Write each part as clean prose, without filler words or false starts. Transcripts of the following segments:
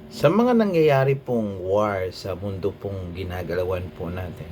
Sa mga nangyayari pong war sa mundo pong ginagalawan po natin.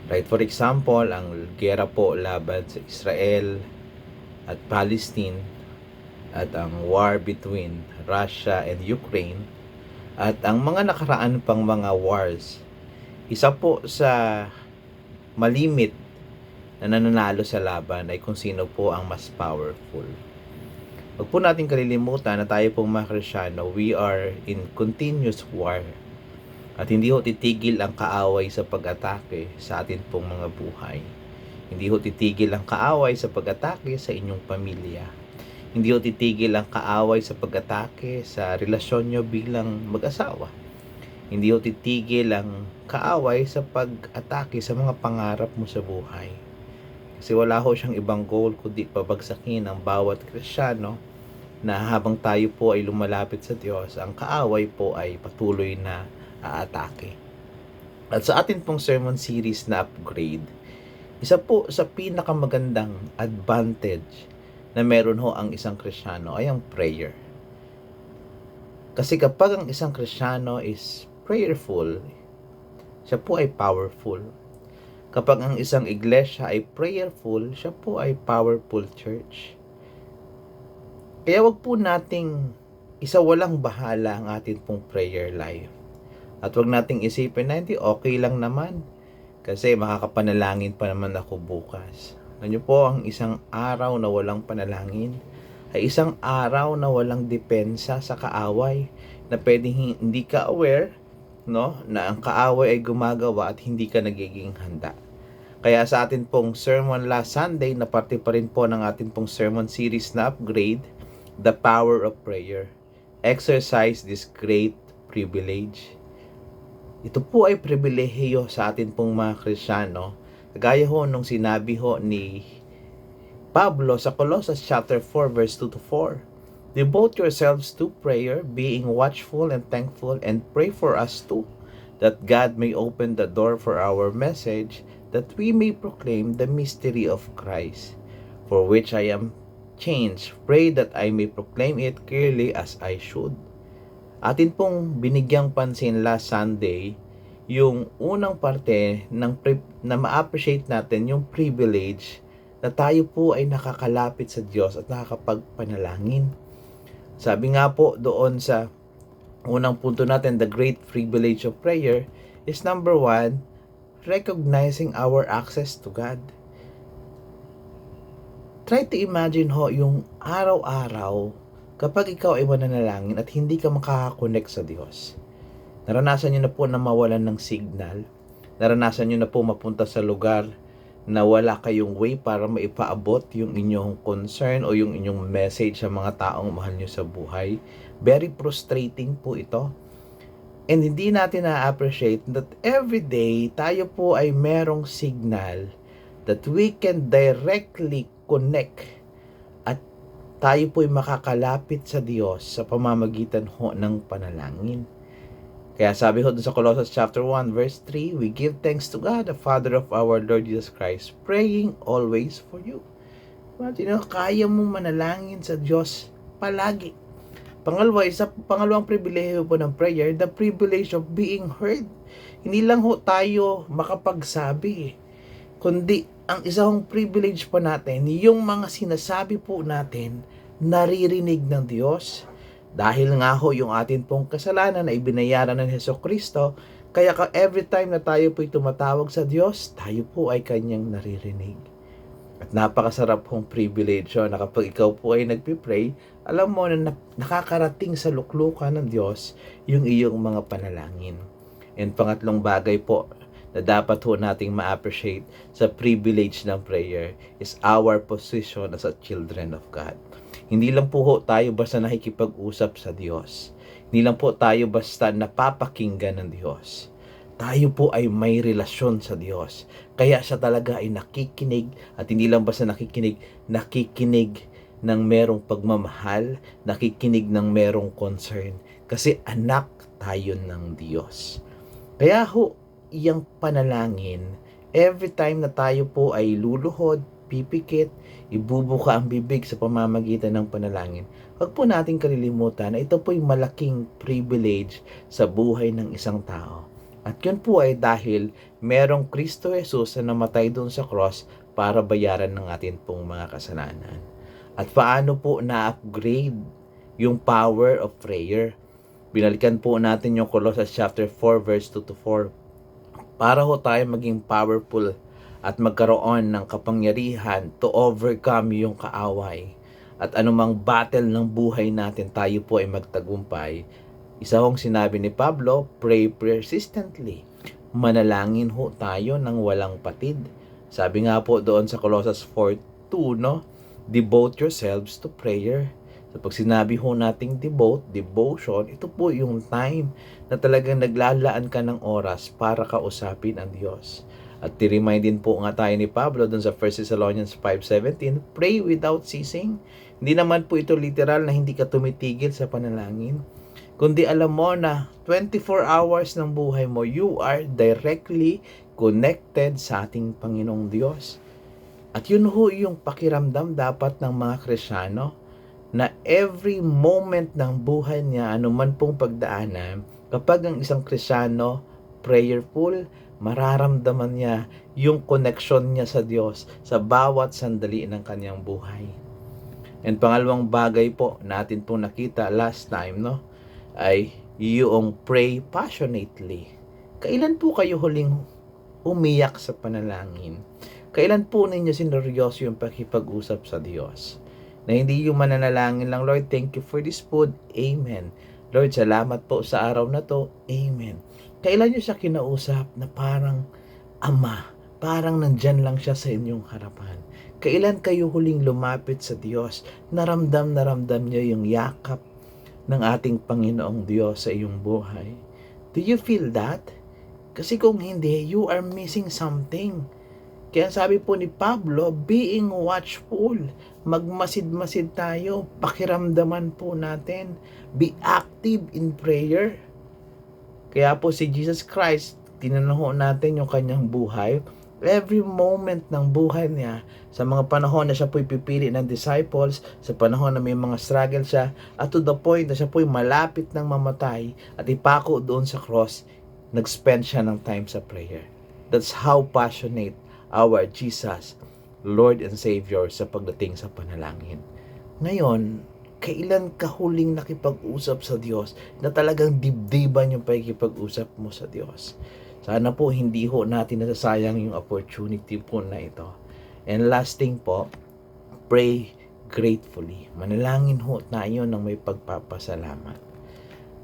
Right, for example, ang giyera po laban sa Israel at Palestine at ang war between Russia and Ukraine at ang mga nakaraan pang mga wars. Isa po sa malimit na nananalo sa laban ay kung sino po ang mas powerful. Huwag po natin kalilimutan na tayo pong mga Kristyano, we are in continuous war. At hindi ho titigil ang kaaway sa pag-atake sa atin pong mga buhay. Hindi ho titigil ang kaaway sa pag-atake sa inyong pamilya. Hindi ho titigil ang kaaway sa pag-atake sa relasyon nyo bilang mag-asawa. Hindi ho titigil ang kaaway sa pag-atake sa mga pangarap mo sa buhay. Kasi wala ho siyang ibang goal kundi pabagsakin ang bawat Kristyano na habang tayo po ay lumalapit sa Diyos, ang kaaway po ay patuloy na aatake. At sa atin pong sermon series na upgrade, isa po sa pinakamagandang advantage na meron ho ang isang Kristyano ay ang prayer. Kasi kapag ang isang Kristyano is prayerful, siya po ay powerful. Kapag ang isang iglesia ay prayerful, siya po ay powerful church. Kaya wag po nating isawalang bahala ang atin pong prayer life. At wag nating isipin na hindi, okay lang naman. Kasi makakapanalangin pa naman ako bukas. Alam niyo po, ang isang araw na walang panalangin ay isang araw na walang depensa sa kaaway, na pwedeng hindi ka aware, no, na ang kaaway ay gumagawa at hindi ka nagiging handa. Kaya sa atin pong sermon last Sunday, na parte pa rin po ng atin pong sermon series na upgrade, the power of prayer. Exercise this great privilege. Ito po ay pribilehiyo sa atin pong mga Kristyano. Gaya ho nung sinabi ho ni Pablo sa Colossus chapter 4 verse 2 to 4. Devote yourselves to prayer, being watchful and thankful, and pray for us too, that God may open the door for our message, that we may proclaim the mystery of Christ, for which I am changed. Pray that I may proclaim it clearly as I should. Atin pong binigyang pansin last Sunday yung unang parte na ma-appreciate natin yung privilege na tayo po ay nakakalapit sa Diyos at nakakapagpanalangin. Sabi nga po doon sa unang punto natin, the great privilege of prayer is number 1, recognizing our access to God. Try to imagine ho yung araw-araw kapag ikaw ay mananalangin at hindi ka makakakonect sa Diyos. Naranasan nyo na po na mawalan ng signal. Naranasan nyo na po mapunta sa lugar na wala kayong way para maipaabot yung inyong concern o yung inyong message sa mga taong mahal nyo sa buhay. Very frustrating po ito. And hindi natin na-appreciate that every day tayo po ay merong signal that we can directly connect at tayo po'y makakalapit sa Diyos sa pamamagitan ho ng panalangin. Kaya sabi ho sa Colossus chapter 1 verse 3, we give thanks to God, the Father of our Lord Jesus Christ, praying always for you. Imagine, kaya mo manalangin sa Diyos palagi. Pangalawang pribilehiyo po ng prayer, the privilege of being heard. Hindi lang ho tayo makapagsabi, kundi ang isang privilege po natin, yung mga sinasabi po natin, naririnig ng Diyos. Dahil nga ho yung atin pong kasalanan na ibinayaran ng Hesukristo, kaya every time na tayo po'y tumatawag sa Diyos, tayo po ay Kanyang naririnig. At napakasarap pong privilege na kapag ikaw po ay nagpipray, alam mo na nakakarating sa luklukan ng Diyos yung iyong mga panalangin. And pangatlong bagay po na dapat ho nating ma-appreciate sa privilege ng prayer is our position as a children of God. Hindi lang po ho tayo basta nakikipag-usap sa Diyos. Hindi lang po tayo basta napapakinggan ng Diyos. Tayo po ay may relasyon sa Diyos. Kaya siya talaga ay nakikinig, at hindi lang basta nakikinig ng merong pagmamahal, nakikinig ng merong concern. Kasi anak tayo ng Diyos. Kaya ho, iyang panalangin, every time na tayo po ay luluhod, ipipikit, ibubuka ang bibig sa pamamagitan ng panalangin. Huwag po nating kalilimutan na ito po'y malaking privilege sa buhay ng isang tao. At yun po ay dahil merong Kristo Jesus na namatay doon sa cross para bayaran ng atin pong mga kasalanan. At paano po na-upgrade yung power of prayer? Binalikan po natin yung Colossians chapter 4 verse 2 to 4. Para ho tayo maging powerful at magkaroon ng kapangyarihan to overcome yung kaaway. At anumang battle ng buhay natin, tayo po ay magtagumpay. Isa hong sinabi ni Pablo, pray persistently. Manalangin ho tayo ng walang patid. Sabi nga po doon sa Colossians 4:2, no? Devote yourselves to prayer. So pag sinabi ho nating devotion, ito po yung time na talagang naglalaan ka ng oras para kausapin ang Diyos. At i-remind din po nga tayo ni Pablo doon sa 1 Thessalonians 5:17, pray without ceasing. Hindi naman po ito literal na hindi ka tumitigil sa panalangin. Kundi alam mo na 24 hours ng buhay mo, you are directly connected sa ating Panginoong Diyos. At yun ho yung pakiramdam dapat ng mga Kristiyano, na every moment ng buhay niya, anuman pong pagdaanan, kapag ang isang Kristiyano prayerful, mararamdaman niya yung connection niya sa Diyos sa bawat sandali ng kanyang buhay. And pangalawang bagay po natin pong nakita last time, no, ay yung pray passionately. Kailan po kayo huling umiyak sa panalangin? Kailan po ninyo sineryoso yung pakipag-usap sa Diyos? Na hindi yung mananalangin lang, Lord, thank you for this food. Amen. Lord, salamat po sa araw na to. Amen. Kailan nyo siya kinausap na parang Ama, parang nandyan lang siya sa inyong harapan? Kailan kayo huling lumapit sa Diyos? Naramdam nyo yung yakap ng ating Panginoong Diyos sa iyong buhay? Do you feel that? Kasi kung hindi, you are missing something. Kaya sabi po ni Pablo, being watchful, magmasid-masid tayo, pakiramdaman po natin, be active in prayer. Kaya po si Jesus Christ, tinanong natin yung kanyang buhay, every moment ng buhay niya, sa mga panahon na siya po'y pipili ng disciples, sa panahon na may mga struggle siya, at to the point na siya po'y malapit ng mamatay at ipako doon sa cross, nag-spend siya ng time sa prayer. That's how passionate our Jesus, Lord and Savior, sa pagdating sa panalangin. Ngayon, kailan ka huling nakipag-usap sa Diyos na talagang dibdiban yung pakikipag-usap mo sa Diyos? Sana po hindi ho natin nasasayang yung opportunity po na ito. And last thing po, pray gratefully. Manalangin ho tayo ng may pagpapasalamat.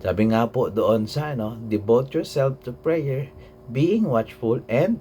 Sabi nga po doon sa devote yourself to prayer, being watchful and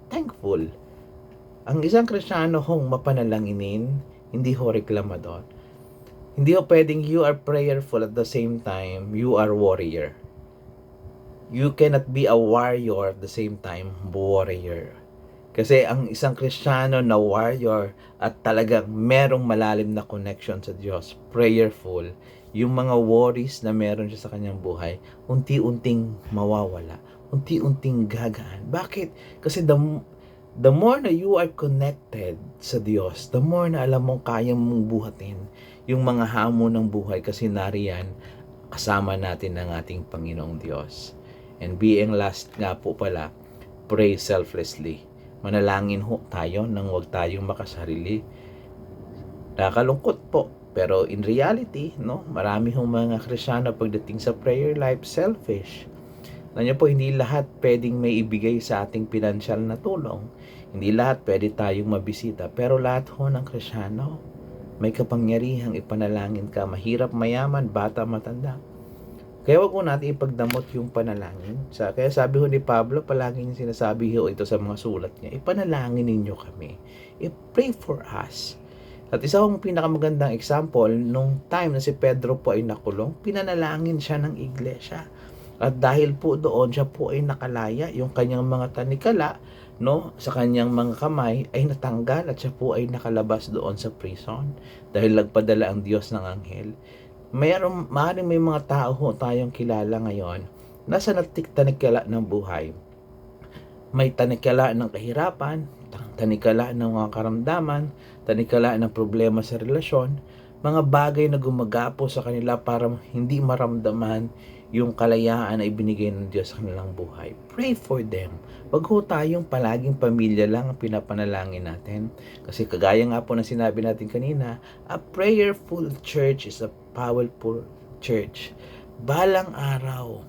thankful. Ang isang Kristiyano hong mapanalanginin, hindi ho reklamador. Hindi ho pwedeng you are prayerful at the same time you are warrior. You cannot be a warrior at the same time warrior. Kasi ang isang Kristiyano na warrior at talagang merong malalim na connection sa Diyos, prayerful, yung mga worries na meron siya sa kanyang buhay, unti-unting mawawala, unti-unting gagaan. Bakit? Kasi the more na you are connected sa Diyos, the more na alam mong kaya mong buhatin yung mga hamon ng buhay, kasi nariyan kasama natin ng ating Panginoong Diyos. And being last nga po pala, pray selflessly. Manalangin ho tayo nang huwag tayong makasarili. Nakakalungkot po, pero in reality, marami hong mga Kristiyano pagdating sa prayer life, selfish. Alam niyo po, hindi lahat pwedeng may ibigay sa ating pinansyal na tulong. Hindi lahat pwede tayong mabisita. Pero lahat ho ng Kristiyano, may kapangyarihang ipanalangin ka. Mahirap, mayaman, bata, matanda. Kaya wag mo natin ipagdamot yung panalangin. Kaya sabi ho ni Pablo, palagi niya sinasabi ho ito sa mga sulat niya, ipanalangin ninyo kami. I-pray for us. At isa kong pinakamagandang example, nung time na si Pedro po ay nakulong, pinanalangin siya ng iglesia. At dahil po doon, siya po ay nakalaya, yung kanyang mga tanikala, sa kanyang mga kamay ay natanggal at siya po ay nakalabas doon sa prison. Dahil nagpadala ang Diyos ng anghel. Maaaring may mga tao ho tayong kilala ngayon nasa tanikala ng buhay. May tanikala ng kahirapan, tanikala ng mga karamdaman, tanikala ng problema sa relasyon, mga bagay na gumagapo sa kanila para hindi maramdaman yung kalayaan na ibinigay ng Diyos sa kanilang buhay. Pray for them. Wag ho tayong palaging pamilya lang ang pinapanalangin natin. Kasi kagaya nga po na sinabi natin kanina, a prayerful church is a powerful church. Balang araw,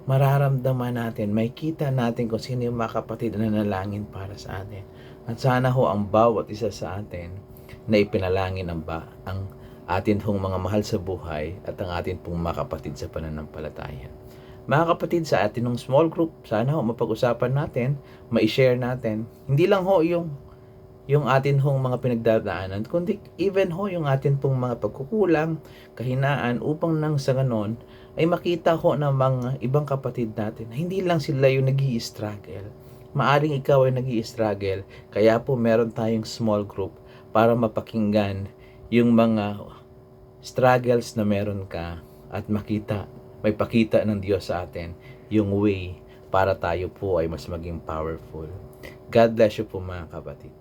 mararamdaman natin, may kita natin kung sino yung mga kapatid na nanalangin para sa atin. At sana ho ang bawat isa sa atin na ipinalangin ang atin pong mga mahal sa buhay at ang atin pong mga kapatid sa pananampalataya. Mga kapatid, sa atin ng small group, sana ho mapag-usapan natin, ma-share natin, hindi lang ho yung atin hong mga pinagdadaanan, kundi even ho yung atin pong mga pagkukulang, kahinaan, upang nang sa ganon ay makita ho ng mga ibang kapatid natin na hindi lang sila yung nag-i-struggle. Maaring ikaw ay nag-i-struggle, kaya po meron tayong small group para mapakinggan yung mga struggles na meron ka at may pakita ng Diyos sa atin yung way para tayo po ay mas maging powerful. God bless you po mga kapatid.